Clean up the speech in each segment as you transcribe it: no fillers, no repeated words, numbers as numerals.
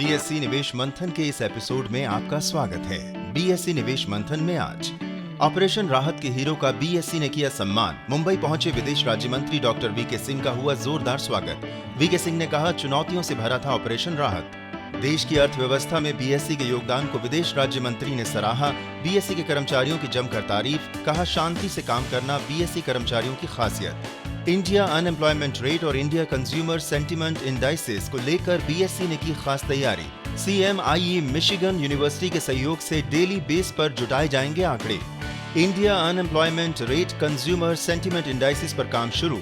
BSc निवेश मंथन के इस एपिसोड में आपका स्वागत है। बीएससी निवेश मंथन में आज ऑपरेशन राहत के हीरो का बीएससी ने किया सम्मान। मुंबई पहुंचे विदेश राज्य मंत्री डॉक्टर वीके सिंह का हुआ जोरदार स्वागत। वीके सिंह ने कहा, चुनौतियों से भरा था ऑपरेशन राहत। देश की अर्थव्यवस्था में बीएससी के योगदान को विदेश राज्य मंत्री ने सराहा। बीएससी के कर्मचारियों की जमकर तारीफ। कहा, शांति से काम करना बीएससी कर्मचारियों की खासियत। इंडिया अनएम्प्लॉयमेंट रेट और इंडिया कंज्यूमर सेंटिमेंट इंडाइसेस को लेकर बीएससी ने की खास तैयारी। CMIE मिशिगन यूनिवर्सिटी के सहयोग से डेली बेस पर जुटाए जाएंगे आंकड़े। India unemployment rate consumer sentiment indices पर काम शुरू।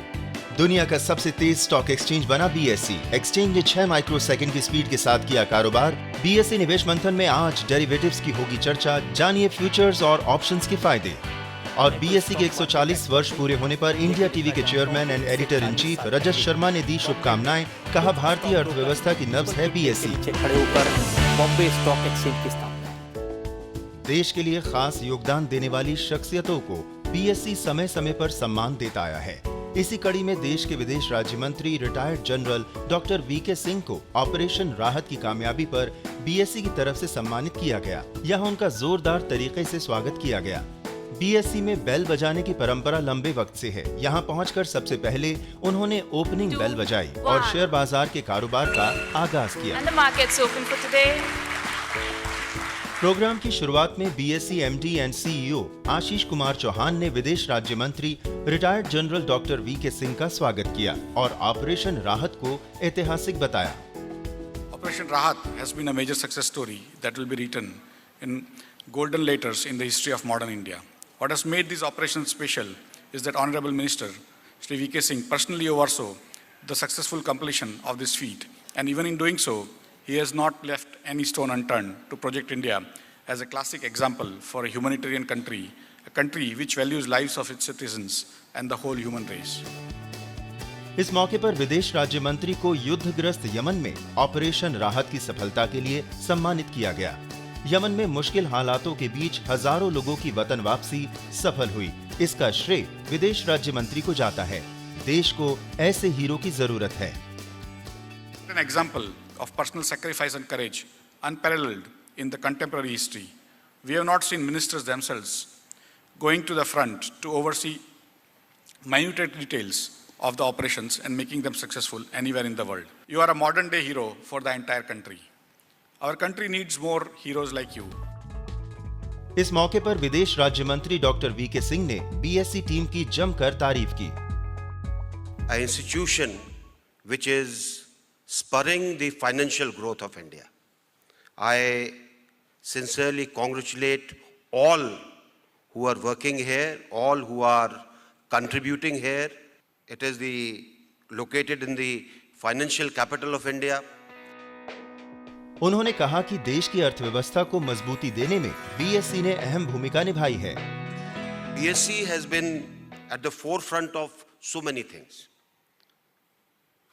दुनिया का सबसे तेज स्टॉक एक्सचेंज बना बीएससी। एक्सचेंज ने 6 माइक्रोसेकंड की स्पीड के साथ किया कारोबार। बीएससी निवेश मंथन में आज डेरिवेटिव्स की होगी चर्चा। जानिए फ्यूचर्स और ऑप्शंस के फायदे। और बीएससी के 140 वर्ष पूरे होने पर इंडिया टीवी के chairman and editor in chief Rajat Sharma ने दी शुभकामनाएं। कहा, भारतीय अर्थव्यवस्था की नब्ज है बीएससी। खड़े होकर बॉम्बे स्टॉक एक्सचेंज की स्थापना। देश के लिए खास योगदान देने वाली शख्सियतों को बीएससी समय समय पर सम्मान देता आया है। इसी कड़ी में देश के विदेश राज्य मंत्री retired general doctor VK Singh को ऑपरेशन राहत की कामयाबी पर बीएससी की तरफ से सम्मानित किया गया। यहाँ उनका जोरदार तरीके से स्वागत किया गया। बीएससी में बेल बजाने की परंपरा लंबे वक्त से है। यहाँ पहुंचकर सबसे पहले उन्होंने ओपनिंग बेल बजाई और शेयर बाजार के कारोबार का आगाज किया। प्रोग्राम की शुरुआत में BSC MD and CEO Ashish Kumar Chauhan ने विदेश राज्य मंत्री retired general doctor VK Singh का स्वागत किया और ऑपरेशन राहत को ऐतिहासिक बताया। Operation Rahat has been a major success story that will be written in golden letters in the history of modern India. What has made this operation special is that Honorable Minister Shri V.K. Singh personally oversaw the successful completion of this feat, and even in doing so, he has not left any stone unturned to project India as a classic example for a humanitarian country, a country which values lives of its citizens and the whole human race. इस मौके पर विदेश राज्य मंत्री को युद्धग्रस्त Yemen में operation राहत की सफलता के लिए सम्मानित किया गया। यमन में मुश्किल हालातों के बीच हजारों लोगों की वतन वापसी सफल हुई। इसका श्रेय विदेश राज्य मंत्री को जाता है। देश को ऐसे हीरो की जरूरत है। An example of personal sacrifice and courage unparalleled in the contemporary history. We have not seen ministers themselves going to the front to oversee minute details of the operations and making them successful anywhere in the world. You are a modern day hero for the entire country. Our country needs more heroes like you. इस मौके पर विदेश राज्य मंत्री doctor VK Singh ने BSc team की जमकर तारीफ की। An institution which is spurring the financial growth of India. I sincerely congratulate all who are working here, all who are contributing here. It is located in the financial capital of India. उन्होंने कहा कि देश की अर्थव्यवस्था को मजबूती देने में बीएससी ने अहम भूमिका निभाई है। BSC has been at the forefront of so many things.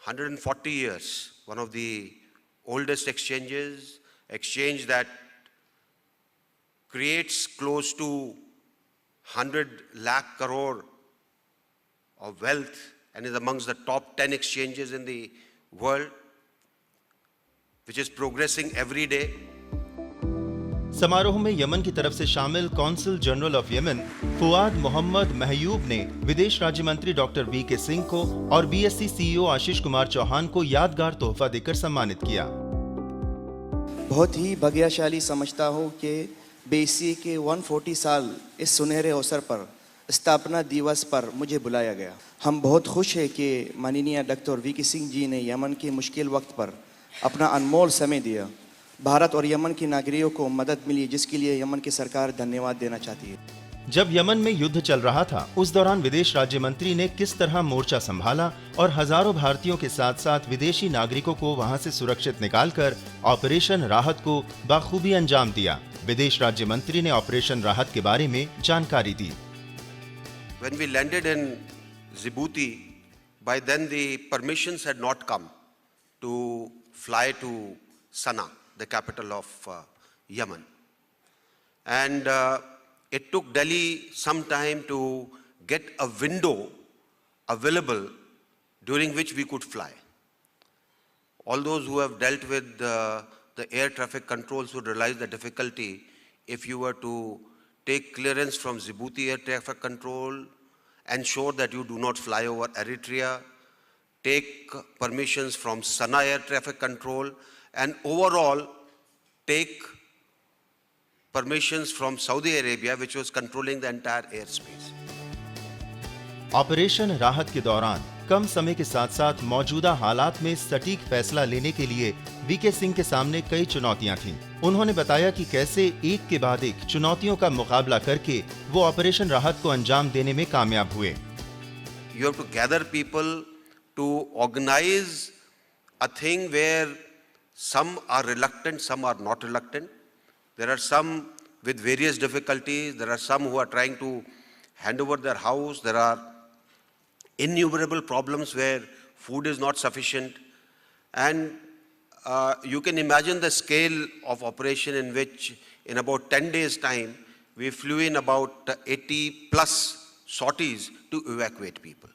140 years, one of the oldest exchanges, exchange that creates close to 100 lakh crore of wealth and is amongst the top 10 exchanges in the world, which is progressing every day. समारोह में Yemen की तरफ से शामिल consul general of Yemen Fuad Mohammed Mahyoub ने विदेश राज्य मंत्री डॉक्टर वीके सिंह को और बीएससी सीईओ आशीष कुमार चौहान को यादगार तोहफा देकर सम्मानित किया। बहुत ही भाग्यशाली समझता हूँ कि बीएससी के 140 साल इस सुनहरे अवसर पर स्थापना दिवस पर मुझे बुलाया गया। हम बहुत खुश हैं कि माननीय डॉक्टर वीके सिंह जी ने यमन के मुश्किल वक्त पर अपना अनमोल समय दिया। भारत और यमन के नागरिकों को मदद मिली, जिसके लिए यमन की सरकार धन्यवाद देना चाहती है। जब यमन में युद्ध चल रहा था, उस दौरान विदेश राज्य मंत्री ने किस तरह मोर्चा संभाला और हजारों भारतीयों के साथ साथ विदेशी नागरिकों को वहां से सुरक्षित निकालकर ऑपरेशन राहत को बखूबी अंजाम दिया। विदेश राज्य मंत्री ने ऑपरेशन राहत के बारे में जानकारी दी। When we landed in Djibouti, by then the permissions had not come to fly to Sana'a, the capital of Yemen. And it took Delhi some time to get a window available during which we could fly. All those who have dealt with the air traffic controls would realize the difficulty if you were to take clearance from Djibouti air traffic control, ensure that you do not fly over Eritrea, take permissions from Sana air traffic control, and overall take permissions from Saudi Arabia, which was controlling the entire airspace. Operation राहत के दौरान कम समय के साथ साथ मौजूदा हालात में सटीक फैसला लेने के लिए वीके सिंह के सामने कई चुनौतियां थीं। उन्होंने बताया कि कैसे एक के बाद एक चुनौतियों का मुकाबला करके वो ऑपरेशन राहत को अंजाम देने में कामयाब हुए। You have to gather people to organize a thing where some are reluctant, some are not reluctant. There are some with various difficulties. There are some who are trying to hand over their house. There are innumerable problems where food is not sufficient. And you can imagine the scale of operation in which in about 10 days' time, we flew in about 80 plus sorties to evacuate people.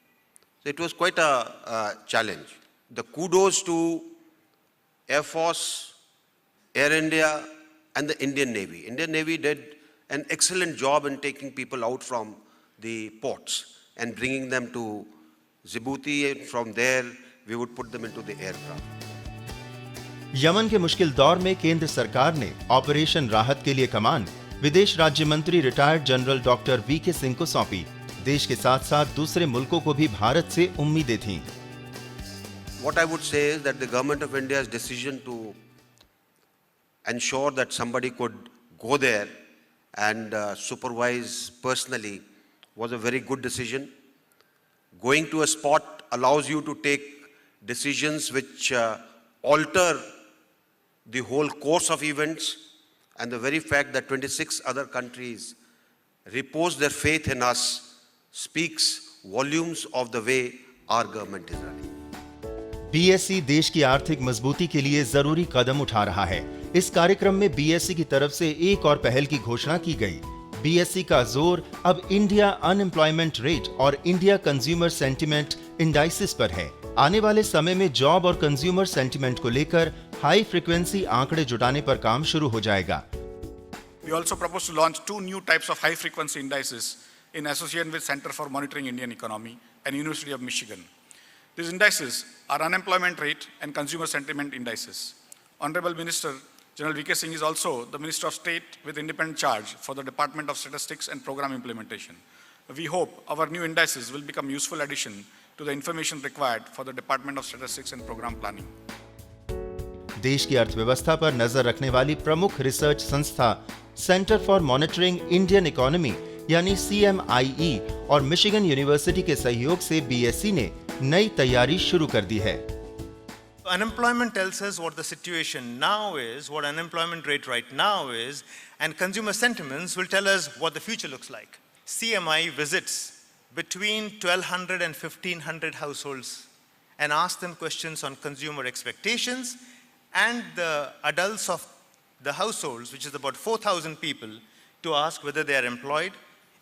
So it was quite a challenge. The kudos to Air Force, Air India, and the Indian Navy. Indian Navy did an excellent job in taking people out from the ports and bringing them to Djibouti, and from there we would put them into the aircraft. Yemen के मुश्किल दौर में केंद्र सरकार ने operation राहत के लिए कमान विदेश राज्य मंत्री retired general doctor VK Singh को सौंपी। देश के साथ साथ दूसरे मुल्कों को भी भारत से उम्मीदें थीं। What I would say is that the government of India's decision to ensure that somebody could go there and supervise personally was a very good decision. Going to a spot allows you to take decisions which alter the whole course of events, and the very fact that 26 other countries repose their faith in us speaks volumes of the way our government is running. BSE देश की आर्थिक मजबूती के लिए जरूरी कदम उठा रहा है। इस कार्यक्रम में बीएसई की तरफ से एक और पहल की घोषणा की गई। बीएसई का जोर अब इंडिया अनएम्प्लॉयमेंट रेट और इंडिया कंज्यूमर सेंटिमेंट इंडाइसिस पर है। आने वाले समय में जॉब और कंज्यूमर सेंटिमेंट को लेकर हाई फ्रीक्वेंसी आंकड़े जुटाने पर काम शुरू हो जाएगा। We also propose to launch 2 new types of high frequency indices in association with Center for Monitoring Indian Economy and University of Michigan. These indices are unemployment rate and consumer sentiment indices. Honorable Minister General V.K. Singh is also the Minister of State with independent charge for the Department of Statistics and Program Implementation. We hope our new indices will become useful addition to the information required for the Department of Statistics and Program Planning. देश की अर्थव्यवस्था पर नजर रखने वाली प्रमुख research संस्था centre for monitoring Indian economy यानी CMIE और मिशिगन यूनिवर्सिटी के सहयोग से बीएसई ने नई तैयारी शुरू कर दी है। Unemployment tells us what the situation now is, what unemployment rate right now is, and consumer sentiments will tell us what the future looks like. CMI visits between 1,200 and 1,500 households and asks them questions on consumer expectations and the adults of the households, which is about 4,000 people, to ask whether they are employed.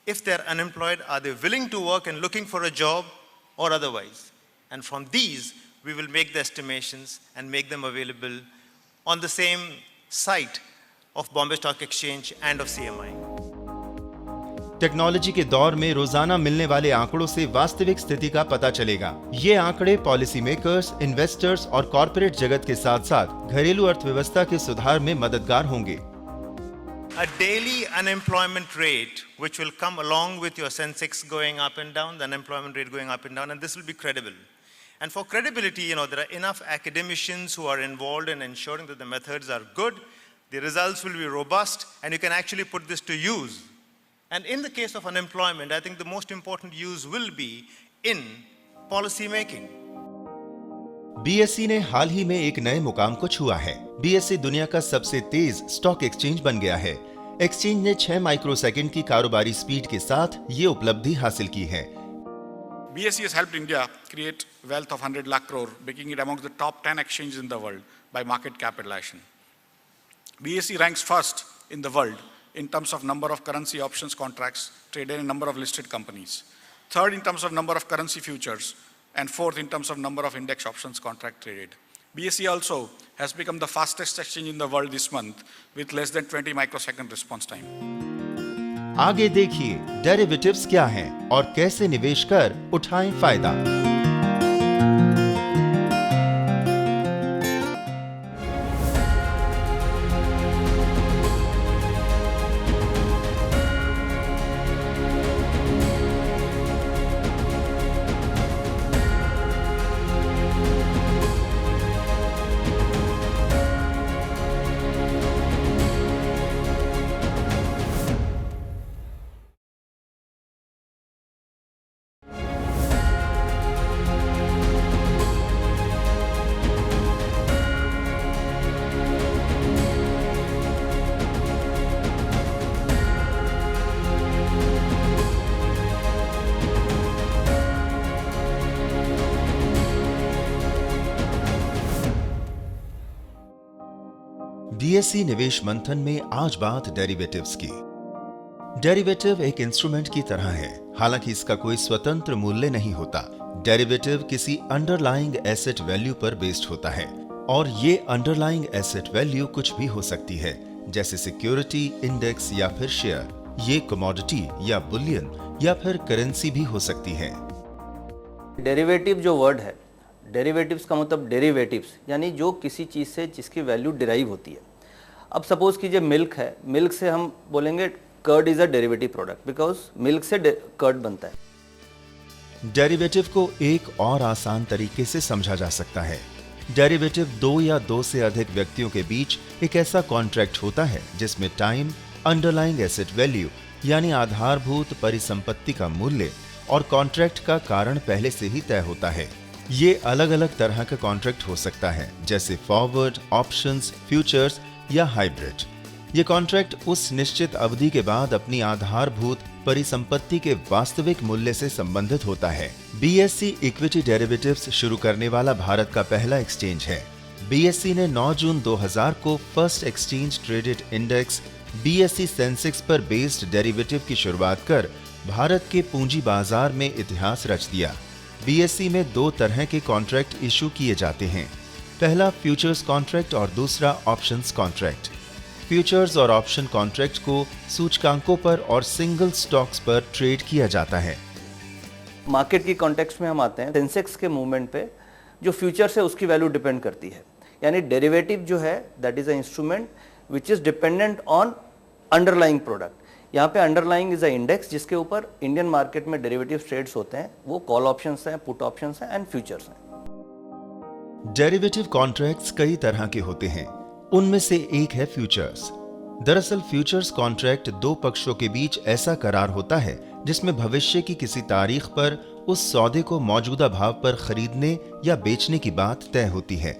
If they are unemployed, are they willing to work and looking for a job or otherwise? And from these, we will make the estimations and make them available on the same site of Bombay Stock Exchange and of CMI. Technology के दौर में रोजाना मिलने वाले आंकड़ों से वास्तविक स्थिति का पता चलेगा। ये आंकड़े पॉलिसी मेकर्स, इन्वेस्टर्स और कॉर्पोरेट जगत के साथ-साथ घरेलू अर्थव्यवस्था के सुधार में मददगार होंगे। A daily unemployment rate, which will come along with your Sensex going up and down, the unemployment rate going up and down, and this will be credible. And for credibility, there are enough academicians who are involved in ensuring that the methods are good, the results will be robust, and you can actually put this to use. And in the case of unemployment, I think the most important use will be in policy making. BSE ने हाल ही में एक नए मुकाम को छुआ है। BSE दुनिया का सबसे तेज स्टॉक एक्सचेंज बन गया है। एक्सचेंज ने 6 माइक्रोसेकंड की कारोबारी स्पीड के साथ ये उपलब्धि हासिल की है। BSE has helped India create wealth of 100 lakh crore, making it amongst the top 10 exchanges in the world by market capitalization. BSE ranks first in the world in terms of number of currency options contracts traded in number of listed companies, third in terms of number of currency futures, and fourth in terms of number of index options contract traded. BSE also has become the fastest exchange in the world this month with less than 20 microsecond response time. आगे देखिए derivatives क्या हैं और कैसे निवेश कर उठाएं फायदा। बीएसई निवेश मंथन में आज बात डेरिवेटिव्स की। डेरिवेटिव एक इंस्ट्रूमेंट की तरह है, हालांकि इसका कोई स्वतंत्र मूल्य नहीं होता। डेरिवेटिव किसी अंडरलाइंग एसेट वैल्यू पर बेस्ड होता है और ये अंडरलाइंग एसेट वैल्यू कुछ भी हो सकती है, जैसे सिक्योरिटी, इंडेक्स या फिर शेयर। ये कमोडिटी या बुलियन या फिर करेंसी भी हो सकती है। डेरिवेटिव जो वर्ड है, डेरिवेटिव्स का मतलब डेरिवेटिव्स यानी जो किसी चीज़ से जिसकी वैल्यू डिराइव होती है। अब सपोज कीजिए मिल्क है, मिल्क से हम बोलेंगे curd is a derivative product because milk से कर्ड बनता है। डेरिवेटिव को एक और आसान तरीके से समझा जा सकता है। डेरिवेटिव दो या दो से अधिक व्यक्तियों के बीच एक ऐसा कॉन्ट्रैक्ट होता है जिसमें टाइम, अंडरलाइंग एसेट वैल्यू यानी आधारभूत परिसंपत्ति का मूल्य और कॉन्ट्रैक्ट का कारण पहले से ही तय होता है। ये अलग अलग तरह का कॉन्ट्रैक्ट हो सकता है, जैसे फॉरवर्ड, ऑप्शंस, फ्यूचर्स या हाइब्रिड। ये कॉन्ट्रैक्ट उस निश्चित अवधि के बाद अपनी आधारभूत परिसंपत्ति के वास्तविक मूल्य से संबंधित होता है। बीएसई इक्विटी डेरिवेटिव्स शुरू करने वाला भारत का पहला एक्सचेंज है। बीएसई ने 9 जून 2000 को first exchange traded index BSE Sensex पर बेस्ड डेरिवेटिव की शुरुआत कर भारत के पूंजी बाजार में इतिहास रच दिया। बीएसई में दो तरह के कॉन्ट्रैक्ट इशू किए जाते हैं, पहला फ्यूचर्स कॉन्ट्रैक्ट और दूसरा ऑप्शंस कॉन्ट्रैक्ट। फ्यूचर्स और ऑप्शन कॉन्ट्रैक्ट को सूचकांकों पर और सिंगल स्टॉक्स पर ट्रेड किया जाता है। मार्केट की कॉन्टेक्स्ट में हम आते हैं, सेंसेक्स के मूवमेंट पे जो फ्यूचर्स है उसकी वैल्यू डिपेंड करती है। यानी डेरिवेटिव जो है that is a instrument which is dependent on underlying product. यहाँ पे अंडरलाइंग इज अ इंडेक्स जिसके ऊपर इंडियन मार्केट में डेरिवेटिव ट्रेड्स होते हैं, वो कॉल ऑप्शंस हैं, पुट ऑप्शंस हैं एंड फ्यूचर्स हैं। डेरिवेटिव कॉन्ट्रैक्ट्स कई तरह के होते हैं, उनमें से एक है फ्यूचर्स। दरअसल फ्यूचर्स कॉन्ट्रैक्ट दो पक्षों के बीच ऐसा करार होता है जिसमें भविष्य की किसी तारीख पर उस सौदे को मौजूदा भाव पर खरीदने या बेचने की बात तय होती है।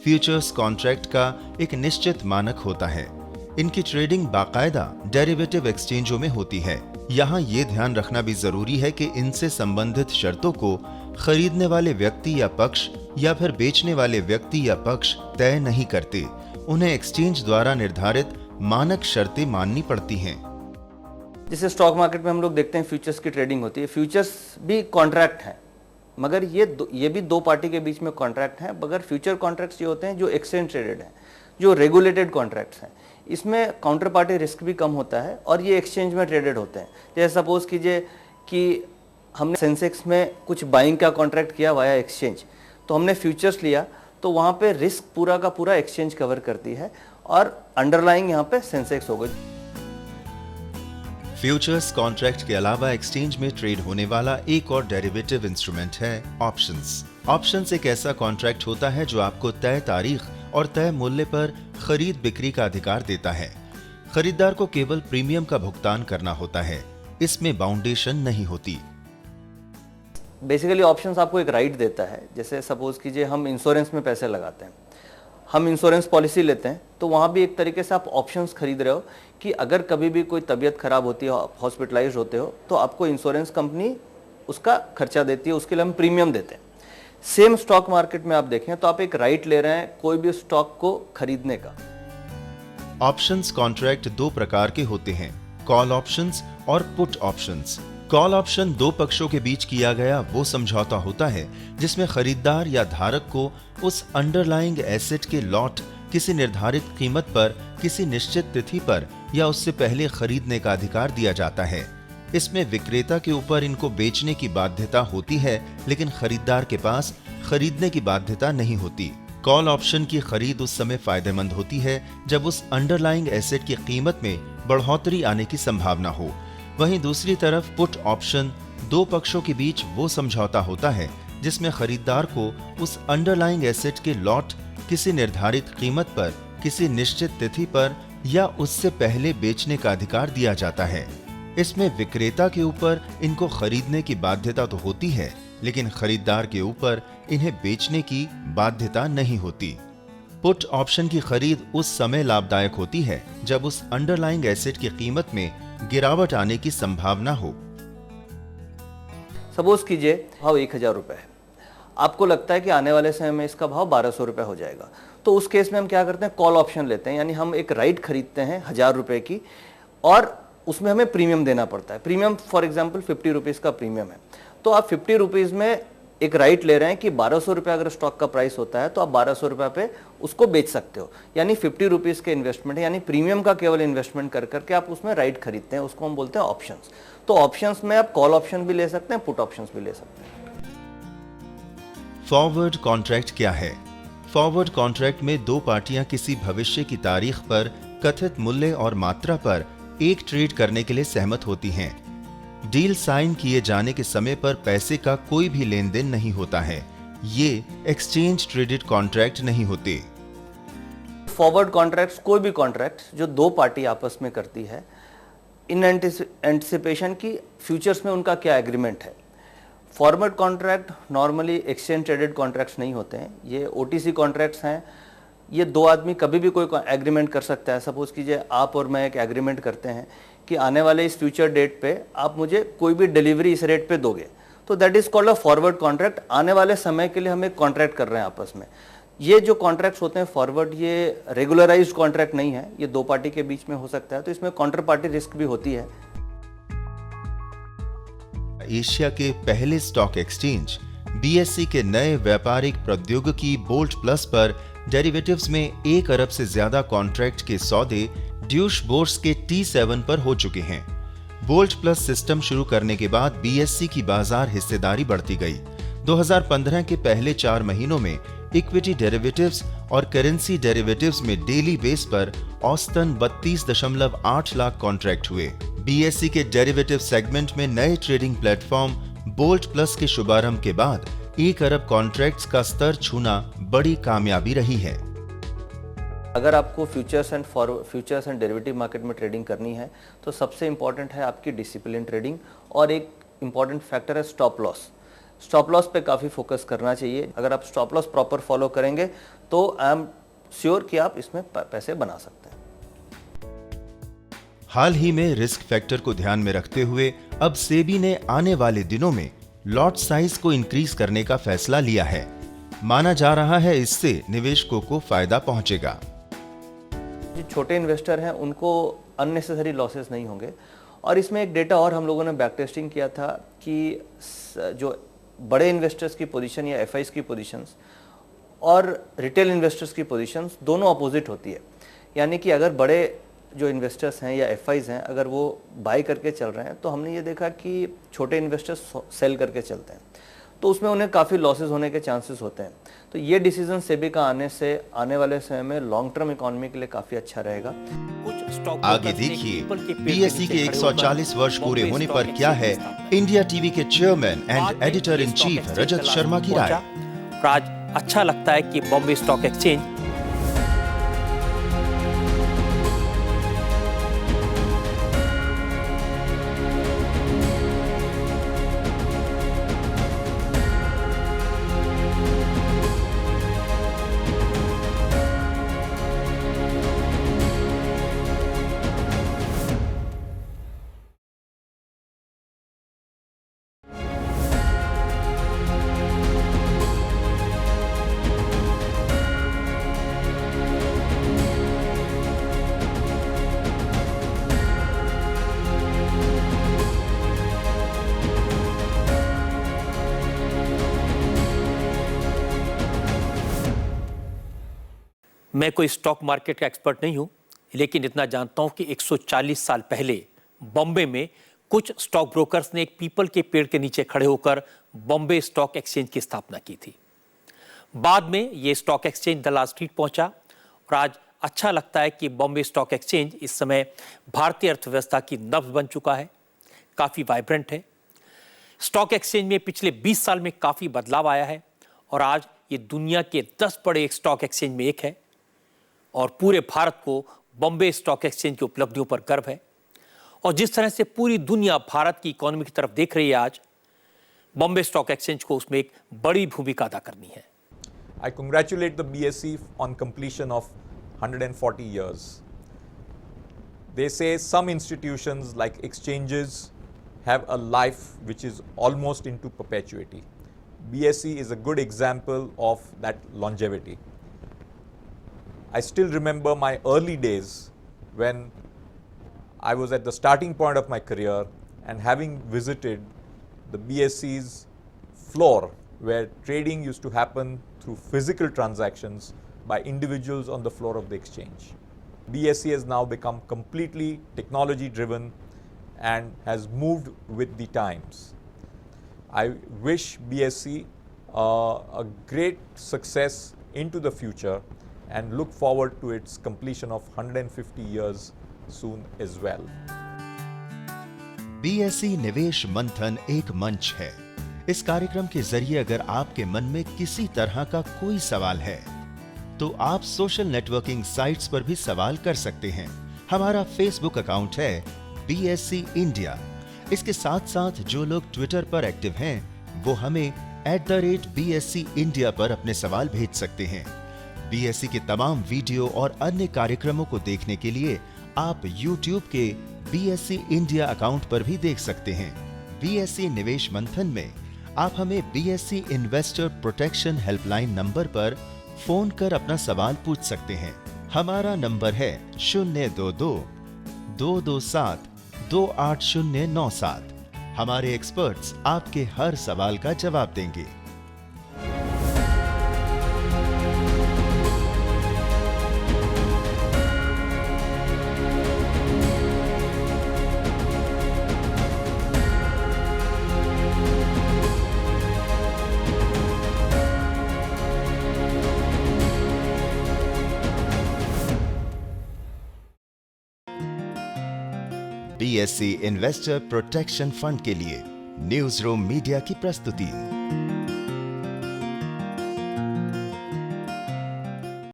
फ्यूचर्स कॉन्ट्रैक्ट का एक निश्चित मानक होता है। इनकी ट्रेडिंग बाकायदा डेरिवेटिव एक्सचेंजों में होती है। यहाँ ये ध्यान रखना भी जरूरी है कि इनसे संबंधित शर्तों को खरीदने वाले व्यक्ति या पक्ष या फिर बेचने वाले व्यक्ति या पक्ष तय नहीं करते। उन्हें एक्सचेंज द्वारा निर्धारित मानक शर्तें माननी पड़ती हैं। जैसे स्टॉक मार्केट में हम लोग देखते हैं फ्यूचर्स की ट्रेडिंग होती है। फ्यूचर्स भी कॉन्ट्रैक्ट हैं, मगर ये भी दो पार्टी के बीच में कॉन्ट्रैक्ट हैं, मगर फ्यूचर कॉन्ट्रैक्ट्स ये होते हैं जो एक्सचेंज ट्रेडेड हैं, जो रेगुलेटेड कॉन्ट्रैक्ट्स हैं। इसमें काउंटर पार्टी रिस्क भी कम होता है और ये एक्सचेंज में ट्रेडेड होते हैं। जैसे सपोज कीजिए कि हमने सेंसेक्स में कुछ बाइंग का कॉन्ट्रैक्ट किया वाया एक्सचेंज, तो हमने फ्यूचर्स लिया, तो वहाँ पे रिस्क पूरा का पूरा एक्सचेंज कवर करती है और अंडरलाइंग यहाँ पे सेंसेक्स होगा। फ्यूचर्स कॉन्ट्रैक्ट के अलावा एक्सचेंज में ट्रेड होने वाला एक और डेरिवेटिव इंस्ट्रूमेंट है ऑप्शंस। ऑप्शंस एक ऐसा कॉन्ट्रैक्ट होता है जो आपको तय तारीख और तय मूल्य पर खरीद बिक्री का अधिकार देता है। खरीदार को केवल प्रीमियम का भुगतान करना होता है, इसमें बाउंडेशन नहीं होती। बेसिकली ऑप्शंस आपको एक राइट देता है। जैसे सपोज कीजिए हम इंश्योरेंस में पैसे लगाते हैं, हम इंश्योरेंस पॉलिसी लेते हैं, तो वहाँ भी एक तरीके से आप ऑप्शंस खरीद रहे हो कि अगर कभी भी कोई तबीयत खराब होती है, हॉस्पिटलाइज होते हो, तो आपको इंश्योरेंस कंपनी उसका खर्चा देती है, उसके लिए हम प्रीमियम देते हैं। सेम स्टॉक मार्केट में आप देखें तो आप एक राइट ले रहे हैं कोई भी स्टॉक को खरीदने का। ऑप्शंस कॉन्ट्रैक्ट दो प्रकार के होते हैं, कॉल ऑप्शंस और पुट ऑप्शंस। कॉल ऑप्शन दो पक्षों के बीच किया गया वो समझौता होता है जिसमें खरीदार या धारक को उस अंडरलाइंग एसेट के लॉट किसी निर्धारित कीमत पर किसी निश्चित तिथि पर या उससे पहले खरीदने का अधिकार दिया जाता है। इसमें विक्रेता के ऊपर इनको बेचने की बाध्यता होती है, लेकिन खरीदार के पास खरीदने की बाध्यता नहीं होती। कॉल ऑप्शन की खरीद उस समय फायदेमंद होती है जब उस अंडरलाइंग एसेट की कीमत में बढ़ोतरी आने की संभावना हो। वहीं दूसरी तरफ पुट ऑप्शन दो पक्षों के बीच वो समझौता होता है जिसमें खरीदार को उस अंडरलाइंग एसेट के लॉट किसी निर्धारित कीमत पर किसी निश्चित तिथि पर या उससे पहले बेचने का अधिकार दिया जाता है। इसमें विक्रेता के ऊपर इनको खरीदने की बाध्यता तो होती है, लेकिन खरीदार के ऊपर इन्हें बेचने की बाध्यता नहीं होती। पुट ऑप्शन की खरीद उस समय लाभदायक होती है जब उस अंडरलाइंग एसेट की कीमत में गिरावट आने की संभावना हो। सपोज कीजिए भाव 1000 रुपये है, आपको लगता है कि आने वाले समय में इसका भाव 1200 रुपये हो जाएगा, तो उस केस में हम क्या करते हैं, कॉल ऑप्शन लेते हैं, यानी हम एक राइट खरीदते हैं 1000 रुपये की और उसमें हमें प्रीमियम देना पड़ता है। प्रीमियम फॉर एग्जांपल 50 रुपीज़ का प्रीमियम है, तो आप 50 रुपीज़ में एक राइट ले रहे हैं कि 1200 रुपये अगर स्टॉक का प्राइस होता है तो आप 1200 रुपये पे उसको बेच सकते हो, यानी 50 रुपीज़ के इन्वेस्टमेंट है, यानी प्रीमियम का केवल इन्वेस्टमेंट कर करके आप उसमें राइट खरीदते हैं, उसको हम बोलते हैं ऑप्शंस। तो ऑप्शंस में आप कॉल ऑप्शन भी ले सकते हैं, पुट ऑप्शंस भी ले सकते हैं। फॉरवर्ड कॉन्ट्रैक्ट क्या है? फॉरवर्ड कॉन्ट्रैक्ट में दो पार्टियां किसी भविष्य की तारीख पर कथित मूल्य और मात्रा पर एक ट्रेड करने के लिए सहमत होती हैं। डील साइन किए जाने के समय पर पैसे का कोई भी लेन देन नहीं होता है। ये एक्सचेंज ट्रेडेड कॉन्ट्रैक्ट नहीं होते। फॉरवर्ड कॉन्ट्रैक्ट्स कोई भी कॉन्ट्रैक्ट जो दो पार्टी आपस में करती है इन एंटिसिपेशन की फ्यूचर्स में उनका क्या एग्रीमेंट है। Forward contract normally exchange traded contracts नहीं होते हैं, ये ओटीसी कॉन्ट्रैक्ट्स हैं। ये दो आदमी कभी भी कोई एग्रीमेंट कर सकता है। सपोज कीजिए आप और मैं एक एग्रीमेंट करते हैं कि आने वाले इस फ्यूचर डेट पे आप मुझे कोई भी डिलीवरी इस रेट पे दोगे, तो that is called a forward contract. आने वाले समय के लिए हम एक कॉन्ट्रैक्ट कर रहे हैं आपस में। ये जो कॉन्ट्रैक्ट्स होते हैं फॉरवर्ड, ये रेगुलराइज्ड कॉन्ट्रैक्ट नहीं है, ये दो पार्टी के बीच में हो सकता है, तो इसमें काउंटर पार्टी रिस्क भी होती है। एशिया के पहले स्टॉक एक्सचेंज बीएसई के नए व्यापारिक प्रौद्योगिकी बोल्ट प्लस पर डेरिवेटिव्स में 1 अरब से ज्यादा कॉन्ट्रैक्ट के सौदे ड्यूश बोर्स के T7 पर हो चुके हैं। बोल्ट प्लस सिस्टम शुरू करने के बाद बीएसई की बाजार हिस्सेदारी बढ़ती गई। 2015 के पहले 4 महीनों में इक्विटी डेरिवेटिव्स और करेंसी डेरिवेटिव्स में डेली बेस पर औसतन 32.8 लाख कॉन्ट्रैक्ट हुए। बीएसई के डेरिवेटिव सेगमेंट में नए ट्रेडिंग प्लेटफॉर्म बोल्ट प्लस के शुभारंभ के बाद 1 अरब कॉन्ट्रैक्ट्स का स्तर छूना बड़ी कामयाबी रही है। अगर आपको फ्यूचर्स एंड डेरिवेटिव मार्केट में ट्रेडिंग करनी है तो सबसे इंपॉर्टेंट है आपकी डिसिप्लिन ट्रेडिंग, और एक इंपॉर्टेंट फैक्टर है स्टॉप लॉस। स्टॉप लॉस पे काफ़ी फोकस करना चाहिए। अगर आप स्टॉप लॉस प्रॉपर फॉलो करेंगे तो आई एम श्योर कि आप इसमें पैसे बना सकते हैं। हाल ही में रिस्क फैक्टर को ध्यान में रखते हुए अब सेबी ने आने वाले दिनों में लॉट साइज को इंक्रीज करने का फैसला लिया है। माना जा रहा है इससे निवेशकों को फायदा पहुंचेगा। जो छोटे इन्वेस्टर हैं उनको अननेसेसरी लॉसेस नहीं होंगे। और इसमें एक डेटा और हम लोगों ने बैक टेस्टिंग किया था कि जो बड़े इन्वेस्टर्स की पोजीशन या एफआईज की पोजीशंस और रिटेल इन्वेस्टर्स की पोजीशंस दोनों अपोजिट होती है। यानी कि अगर बड़े जो इन्वेस्टर्स हैं या एफआईज हैं अगर वो बाय करके चल रहे हैं तो हमने ये देखा कि छोटे इन्वेस्टर्स सेल करके चलते हैं, तो उसमें उन्हें काफ़ी लॉसेस होने के चांसेस होते हैं। तो ये डिसीजन सेबी का आने से आने वाले समय में लॉन्ग टर्म इकोनॉमी के लिए काफ़ी अच्छा रहेगा। आगे देखिए बीएसई के 140 वर्ष पूरे होने पर क्या है इंडिया टीवी के chairman and editor in chief Rajat Sharma की राय। आज अच्छा लगता है कि बॉम्बे स्टॉक एक्सचेंज मैं कोई स्टॉक मार्केट का एक्सपर्ट नहीं हूं, लेकिन इतना जानता हूं कि 140 साल पहले बॉम्बे में कुछ स्टॉक ब्रोकर्स ने एक पीपल के पेड़ के नीचे खड़े होकर बॉम्बे स्टॉक एक्सचेंज की स्थापना की थी। बाद में ये स्टॉक एक्सचेंज दलाल स्ट्रीट पहुंचा और आज अच्छा लगता है कि बॉम्बे स्टॉक एक्सचेंज इस समय भारतीय अर्थव्यवस्था की नब्ज बन चुका है, काफ़ी वाइब्रेंट है। स्टॉक एक्सचेंज में पिछले 20 साल में काफ़ी बदलाव आया है और आज ये दुनिया के 10 बड़े स्टॉक एक्सचेंज में एक है और पूरे भारत को बॉम्बे स्टॉक एक्सचेंज की उपलब्धियों पर गर्व है। और जिस तरह से पूरी दुनिया भारत की इकोनॉमी की तरफ देख रही है, आज बॉम्बे स्टॉक एक्सचेंज को उसमें एक बड़ी भूमिका अदा करनी है। I congratulate the BSE on completion of 140 years. They say some institutions like exchanges have a life which is almost into perpetuity. BSE is a good example of that longevity. I still remember my early days when I was at the starting point of my career and having visited the BSE's floor where trading used to happen through physical transactions by individuals on the floor of the exchange. BSE has now become completely technology driven and has moved with the times. I wish BSE a great success into the future and look forward to its completion of 150 years soon as well. BSE निवेश मंथन एक मंच है। इस कार्यक्रम के जरिए अगर आपके मन में किसी तरह का कोई सवाल है तो आप सोशल नेटवर्किंग साइट्स पर भी सवाल कर सकते हैं। हमारा फेसबुक अकाउंट है BSE इंडिया। इसके साथ साथ जो लोग ट्विटर पर एक्टिव हैं वो हमें @BSE इंडिया पर अपने सवाल भेज सकते हैं। BSE के तमाम वीडियो और अन्य कार्यक्रमों को देखने के लिए आप YouTube के BSE इंडिया अकाउंट पर भी देख सकते हैं। BSE निवेश मंथन में आप हमें BSE investor protection helpline number पर फोन कर अपना सवाल पूछ सकते हैं। हमारा नंबर है 022-227-28097। हमारे एक्सपर्ट्स आपके हर सवाल का जवाब देंगे। BSE इन्वेस्टर प्रोटेक्शन फंड के लिए न्यूज रूम मीडिया की प्रस्तुति।